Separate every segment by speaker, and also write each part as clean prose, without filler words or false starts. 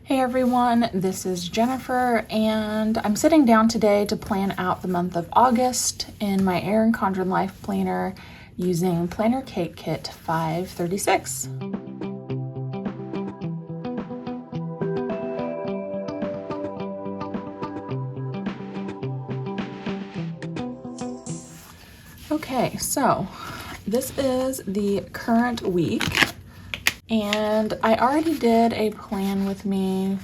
Speaker 1: Hey everyone, this is Jennifer, and I'm sitting down today to plan out the month of August in my Erin Condren Life Planner using PlannerKate Kit 536. Okay, so this is the current week, and I already did a plan with me.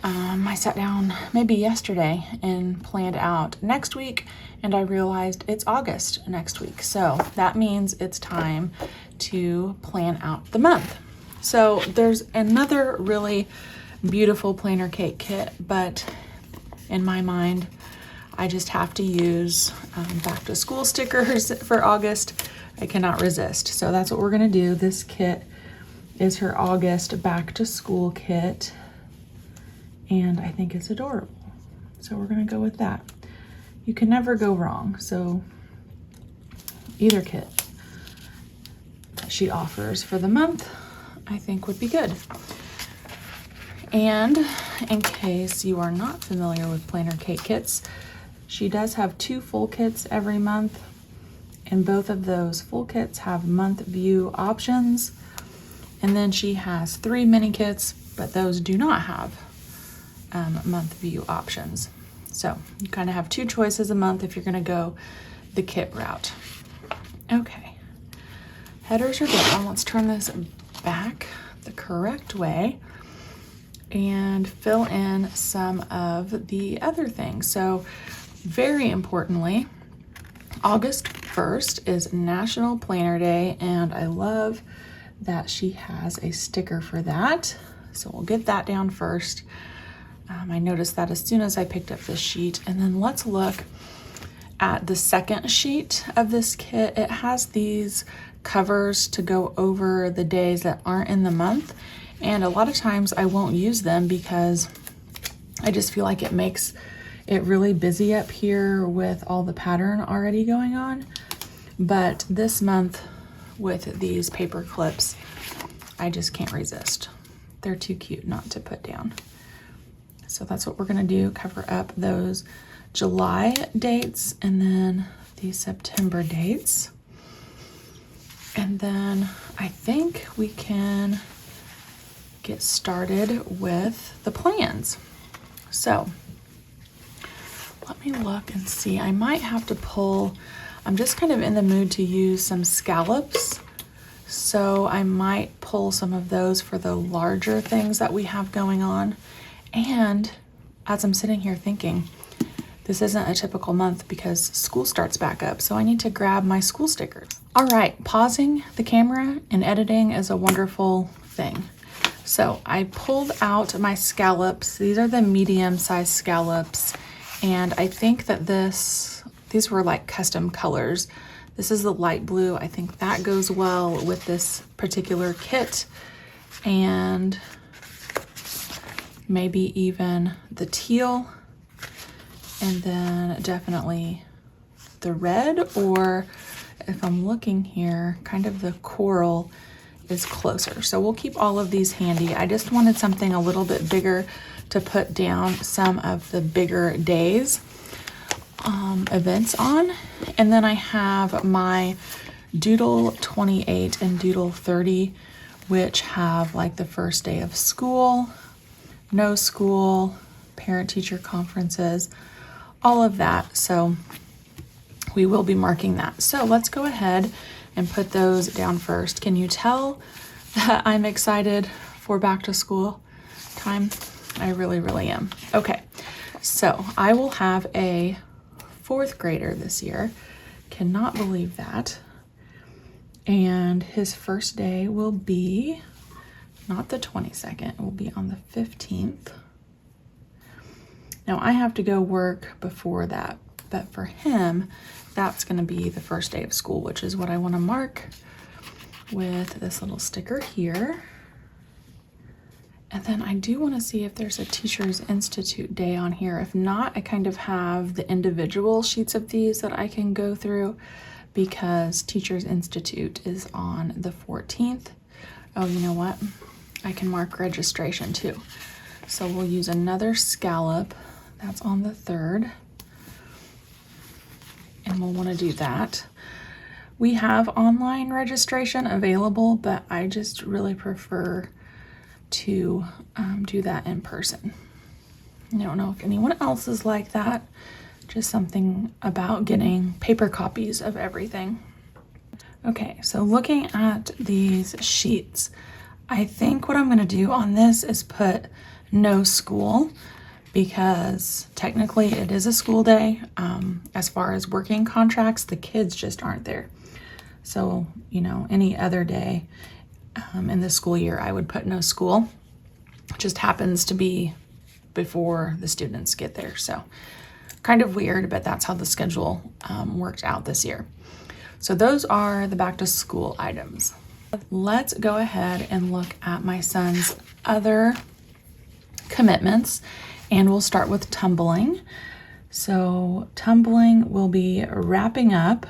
Speaker 1: I sat down maybe yesterday and planned out next week, and I realized it's August next week. So that means it's time to plan out the month. So there's another really beautiful PlannerKate kit, but in my mind, I just have to use back to school stickers for August. I cannot resist. So that's what we're gonna do. This kit is her August back to school kit, and I think it's adorable. So we're gonna go with that. You can never go wrong. So either kit that she offers for the month, I think would be good. And in case you are not familiar with PlannerKate kits, she does have 2 full kits every month, and both of those full kits have month view options. And then she has 3 mini kits, but those do not have month view options. So you kind of have 2 choices a month if you're gonna go the kit route. Okay, headers are down. Let's turn this back the correct way and fill in some of the other things. So very importantly, August 1st is National Planner Day, and I love that she has a sticker for that. So we'll get that down first. I noticed that as soon as I picked up this sheet. And then let's look at the second sheet of this kit. It has these covers to go over the days that aren't in the month. And a lot of times I won't use them because I just feel like it makes it really busy up here with all the pattern already going on. But this month with these paper clips, I just can't resist. They're too cute not to put down. So that's what we're gonna do, cover up those July dates and then the September dates. And then I think we can get started with the plans. So let me look and see. I might have to pull, I'm just kind of in the mood to use some scallops. So I might pull some of those for the larger things that we have going on. And as I'm sitting here thinking, this isn't a typical month because school starts back up. So I need to grab my school stickers. All right, pausing the camera and editing is a wonderful thing. So I pulled out my scallops. These are the medium-sized scallops. And I think that these were like custom colors. This is the light blue. I think that goes well with this particular kit. And maybe even the teal. And then definitely the red, or if I'm looking here, kind of the coral is closer. So we'll keep all of these handy. I just wanted something a little bit bigger to put down some of the bigger days events on. And then I have my Doodle 28 and Doodle 30, which have like the first day of school, no school, parent-teacher conferences, all of that. So we will be marking that. So let's go ahead and put those down first. Can you tell that I'm excited for back to school time? I really, really am. Okay, so I will have a 4th grader this year. Cannot believe that. And his first day will be not the 22nd, it will be on the 15th. Now I have to go work before that, but for him, that's gonna be the first day of school, which is what I wanna mark with this little sticker here. And then I do wanna see if there's a Teachers Institute day on here. If not, I kind of have the individual sheets of these that I can go through because Teachers Institute is on the 14th. Oh, you know what? I can mark registration too. So we'll use another scallop. That's on the 3rd. And we'll want to do that. We have online registration available, but I just really prefer to do that in person. I don't know if anyone else is like that. Just something about getting paper copies of everything. Okay, so looking at these sheets, I think what I'm going to do on this is put no school, because technically it is a school day. As far as working contracts, the kids just aren't there. So, you know, any other day in the school year, I would put no school. It just happens to be before the students get there. So kind of weird, but that's how the schedule worked out this year. So those are the back to school items. Let's go ahead and look at my son's other commitments, and we'll start with tumbling. So tumbling will be wrapping up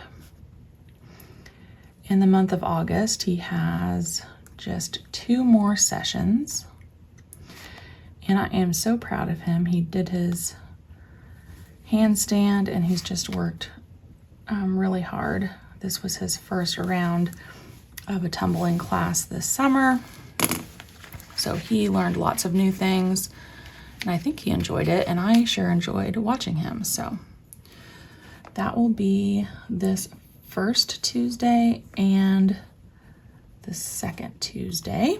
Speaker 1: in the month of August. He has just 2 more sessions, and I am so proud of him. He did his handstand and he's just worked really hard. This was his first round of a tumbling class this summer. So he learned lots of new things, and I think he enjoyed it, and I sure enjoyed watching him. So that will be this first Tuesday and the second Tuesday.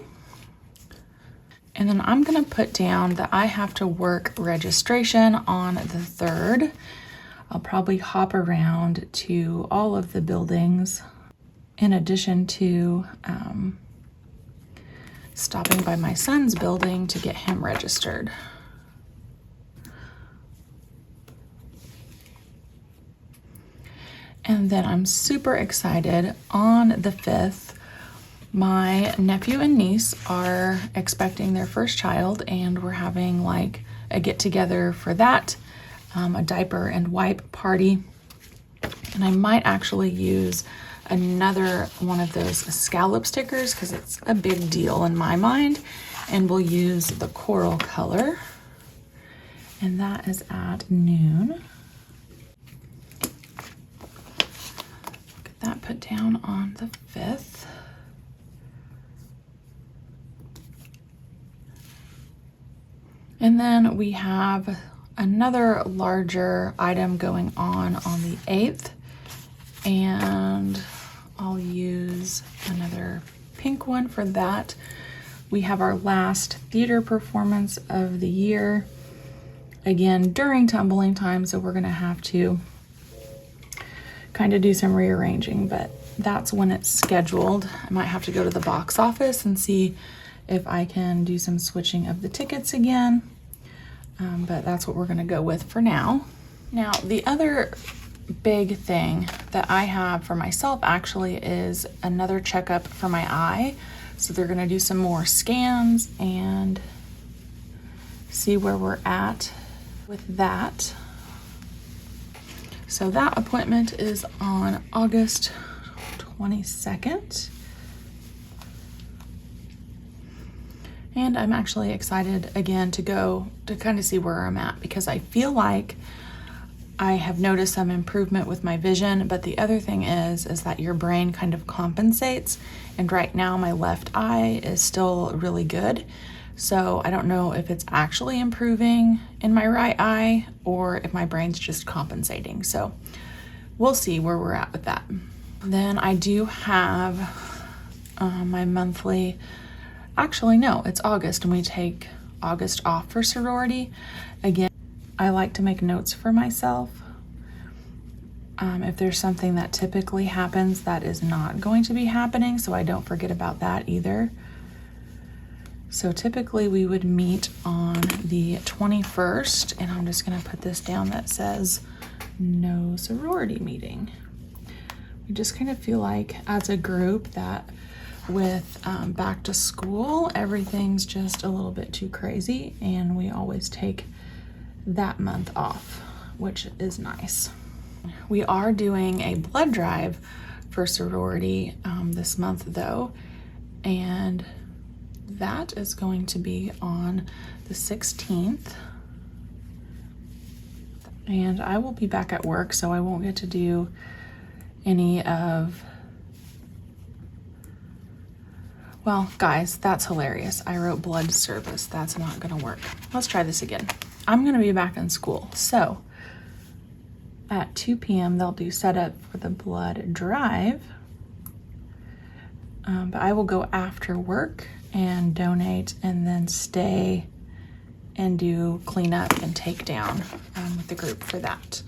Speaker 1: And then I'm gonna put down that I have to work registration on the 3rd. I'll probably hop around to all of the buildings in addition to stopping by my son's building to get him registered. And then I'm super excited. On the 5th, my nephew and niece are expecting their first child, and we're having like a get together for that, a diaper and wipe party. And I might actually use another one of those scallop stickers because it's a big deal in my mind, and we'll use the coral color, and that is at noon. Get that put down on the 5th. And then we have another larger item going on the 8th, and I'll use another pink one for that. We have our last theater performance of the year, again during tumbling time, so we're gonna have to kind of do some rearranging, but that's when it's scheduled. I might have to go to the box office and see if I can do some switching of the tickets again, but that's what we're gonna go with for now. Now, the other big thing that I have for myself actually is another checkup for my eye. So they're gonna do some more scans and see where we're at with that. So that appointment is on August 22nd. And I'm actually excited again to go to kind of see where I'm at, because I feel like I have noticed some improvement with my vision, but the other thing is that your brain kind of compensates. And right now my left eye is still really good. So I don't know if it's actually improving in my right eye or if my brain's just compensating. So we'll see where we're at with that. Then I do have my monthly, actually no, it's August, and we take August off for sorority. Again, I like to make notes for myself. If there's something that typically happens that is not going to be happening, so I don't forget about that either. So typically we would meet on the 21st, and I'm just gonna put this down that says no sorority meeting. We just kind of feel like as a group that with back to school, everything's just a little bit too crazy, and we always take that month off, which is nice. We are doing a blood drive for sorority this month though, and that is going to be on the 16th. And I will be back at work, so I won't get to do any of... Well, guys, that's hilarious. I wrote blood service. That's not gonna work. Let's try this again. I'm gonna be back in school, so at 2 p.m. they'll do setup for the blood drive. But I will go after work and donate, and then stay and do cleanup and take down with the group for that.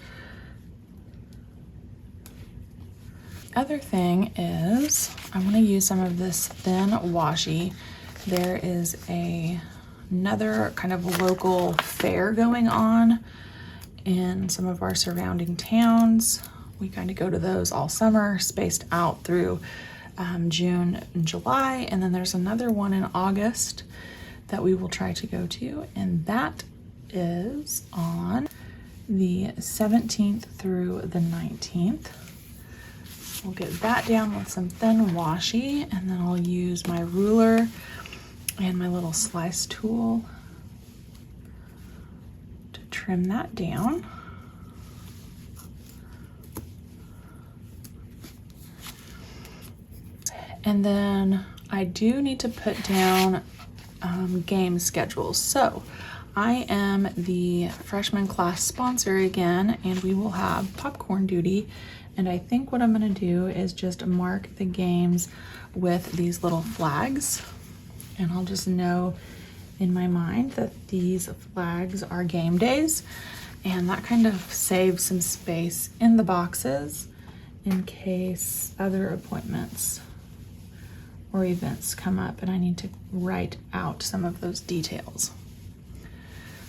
Speaker 1: Other thing is I want to use some of this thin washi. There is another kind of local fair going on in some of our surrounding towns. We kind of go to those all summer, spaced out through June and July, and then there's another one in August that we will try to go to, and that is on the 17th through the 19th. We'll get that down with some thin washi, and then I'll use my ruler and my little slice tool to trim that down. And then I do need to put down game schedules. So I am the freshman class sponsor again, and we will have popcorn duty. And I think what I'm gonna do is just mark the games with these little flags. And I'll just know in my mind that these flags are game days. And that kind of saves some space in the boxes in case other appointments or events come up and I need to write out some of those details.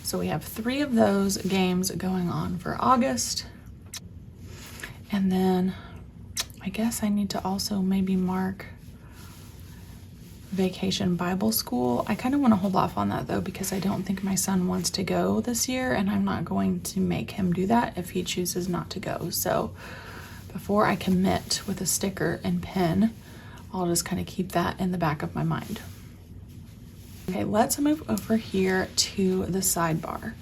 Speaker 1: So we have 3 of those games going on for August. And then I guess I need to also maybe mark Vacation Bible School. I kind of want to hold off on that though, because I don't think my son wants to go this year, and I'm not going to make him do that if he chooses not to go. So before I commit with a sticker and pen, I'll just kind of keep that in the back of my mind. Okay, let's move over here to the sidebar.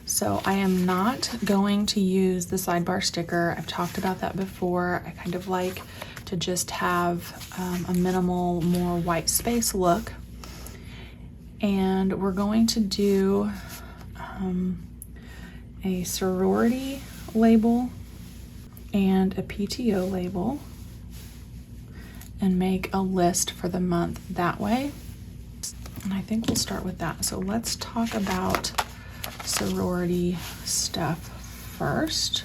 Speaker 1: So I am not going to use the sidebar sticker. I've talked about that before. I kind of like to just have a minimal, more white space look. And we're going to do a sorority label and a PTO label, and make a list for the month that way. And I think we'll start with that. So let's talk about sorority stuff first.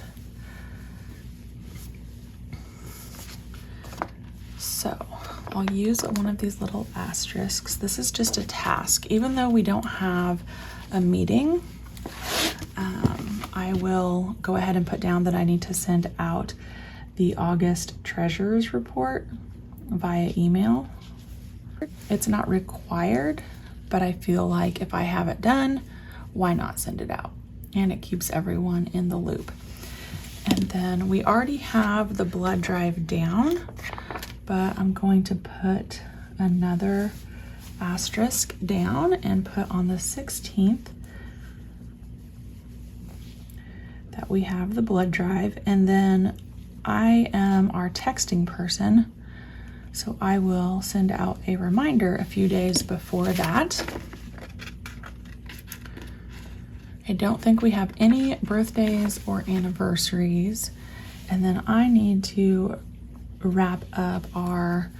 Speaker 1: So I'll use one of these little asterisks. This is just a task. Even though we don't have a meeting, I will go ahead and put down that I need to send out the August treasurer's report via email. It's not required, but I feel like if I have it done, why not send it out? And it keeps everyone in the loop. And then we already have the blood drive down, but I'm going to put another asterisk down and put on the 16th that we have the blood drive. And then I am our texting person, so I will send out a reminder a few days before that. I don't think we have any birthdays or anniversaries. And then I need to wrap up our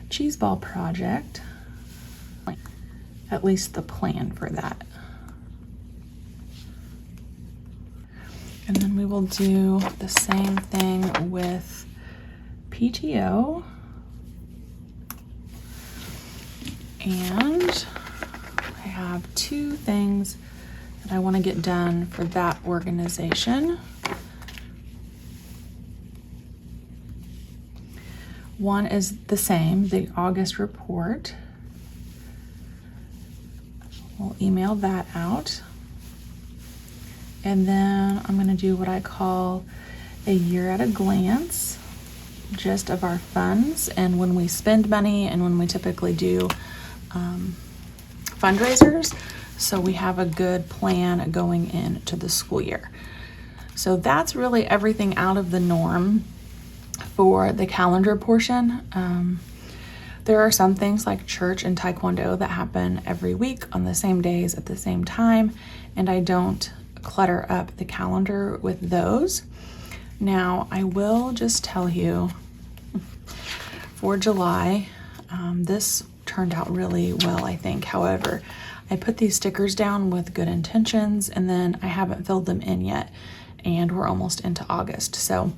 Speaker 1: cheese ball project, at least the plan for that. And then we will do the same thing with PTO. And I have 2 things that I want to get done for that organization. One is the same, the August report. We'll email that out. And then I'm going to do what I call a year at a glance, just of our funds and when we spend money and when we typically do fundraisers, so we have a good plan going into the school year. So that's really everything out of the norm for the calendar portion. There are some things like church and taekwondo that happen every week on the same days at the same time, and I don't clutter up the calendar with those. Now, I will just tell you, for July, this turned out really well, I think. However, I put these stickers down with good intentions, and then I haven't filled them in yet, and we're almost into August. So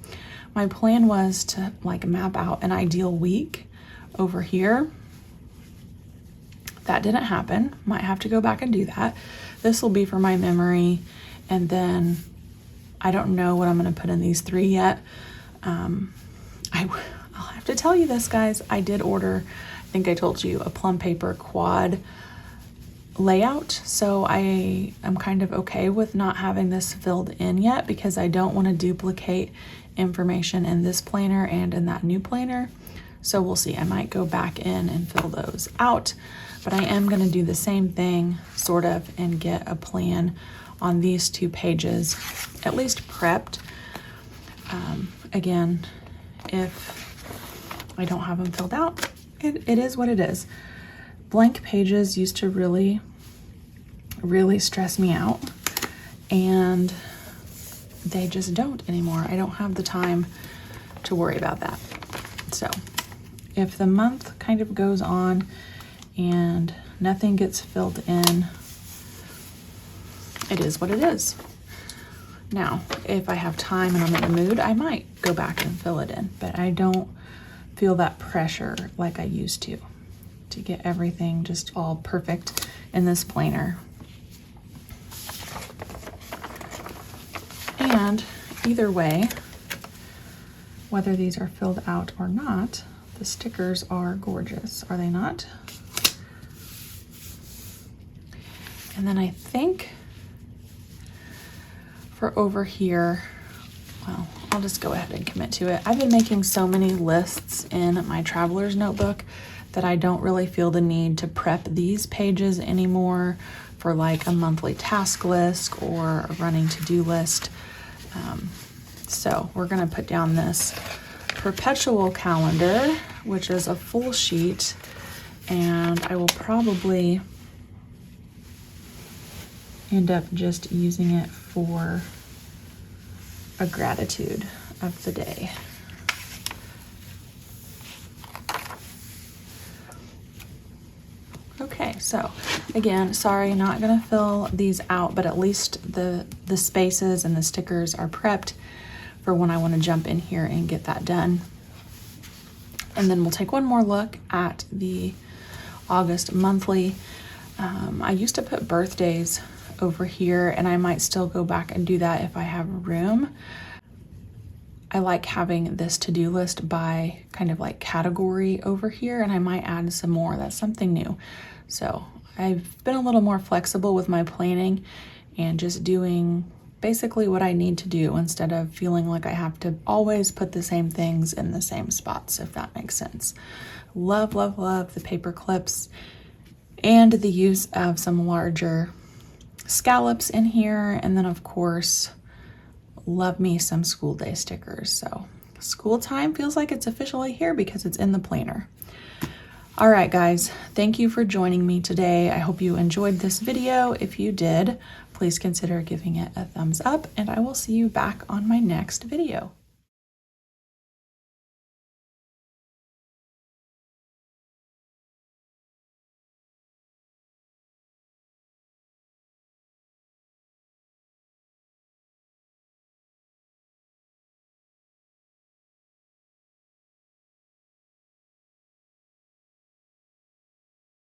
Speaker 1: my plan was to like map out an ideal week over here. That didn't happen. Might have to go back and do that. This will be for my memory, and then I don't know what I'm going to put in these 3 yet. I'll have to tell you this, guys. I did order, I think I told you, a plum paper quad layout, so I am kind of okay with not having this filled in yet because I don't want to duplicate information in this planner and in that new planner. So we'll see. I might go back in and fill those out, but I am going to do the same thing sort of and get a plan on these 2 pages at least prepped. Again, if I don't have them filled out, it is what it is. Blank pages used to really stress me out, and they just don't anymore. I don't have the time to worry about that. So if the month kind of goes on and nothing gets filled in, it is what it is. Now, if I have time and I'm in the mood, I might go back and fill it in, but I don't feel that pressure like I used to get everything just all perfect in this planner. And either way, whether these are filled out or not, the stickers are gorgeous, are they not? And then I think for over here, well, I'll just go ahead and commit to it. I've been making so many lists in my traveler's notebook that I don't really feel the need to prep these pages anymore for like a monthly task list or a running to-do list. So we're gonna put down this perpetual calendar, which is a full sheet, and I will probably end up just using it for a gratitude of the day. Okay, so again, sorry, not gonna fill these out, but at least the spaces and the stickers are prepped for when I want to jump in here and get that done. And then we'll take one more look at the August monthly. I used to put birthdays over here, and I might still go back and do that if I have room. I like having this to-do list by kind of like category over here, and I might add some more. That's something new. So I've been a little more flexible with my planning and just doing basically what I need to do instead of feeling like I have to always put the same things in the same spots, if that makes sense. Love, love, love the paper clips and the use of some larger scallops in here. And then of course, love me some school day stickers. So school time feels like it's officially here because it's in the planner. All right, guys, thank you for joining me today. I hope you enjoyed this video. If you did, please consider giving it a thumbs up, and I will see you back on my next video.